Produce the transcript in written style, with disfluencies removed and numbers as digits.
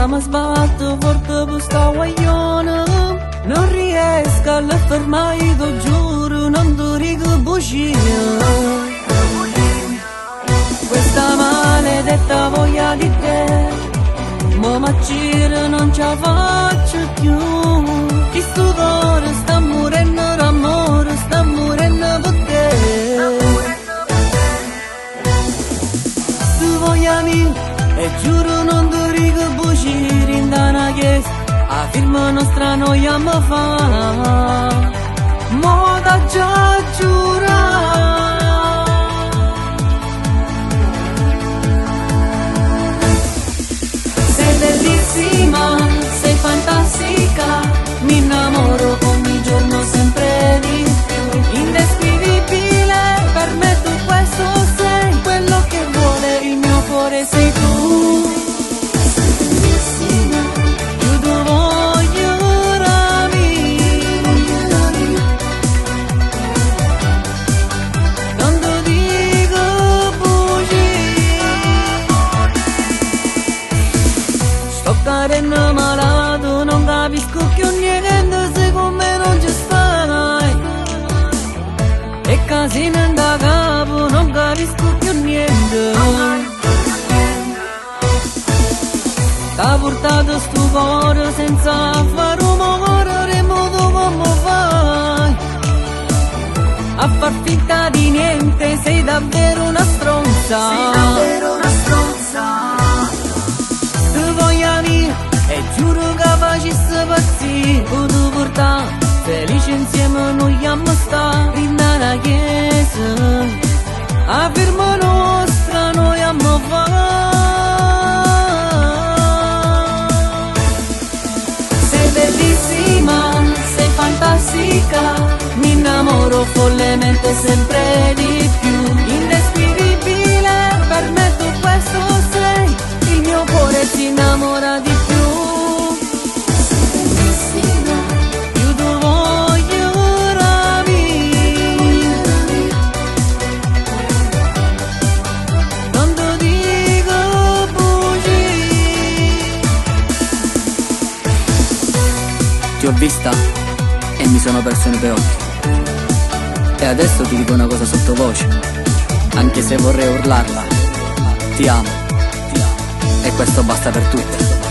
Mi sbatto forte per sta guagliona, non riesco a fermare, lo giuro, non ti dico bugia. Questa maledetta voglia di te, ma macchina non ce la faccio più. Questo cuore sta morendo d'amore, sta morendo per te. Tu voglia mia, e giuro non ti dico bugia, rindana chiesa, a firma nostra noi amo fa, moda già giura. Sei bellissima, sei fantastica, mi innamoro ogni giorno sempre di più, indescrivibile, per me tu questo sei, quello che vuole il mio cuore sei tu. Malato, non capisco più niente, se con me non ci stai. E casino da capo, non capisco più niente. T'ha portato sto cuore senza fare rumore, remoto come fai a far finta di niente, sei davvero una stronza. Sei davvero una stronza. Tu voglia mia, e giuro che facesse pazzire, tu portare felice insieme noi amo sta, rinda la chiesa, a firma nostra noi amo fa. Sei bellissima, sei fantastica, mi innamoro follemente sempre di più, indescrivibile, per me tu questo sei, il mio cuore si innamora di più. Ti ho vista e mi sono perso nei tuoi occhi. E adesso ti dico una cosa sottovoce, anche se vorrei urlarla. Ti amo, e questo basta per tutti.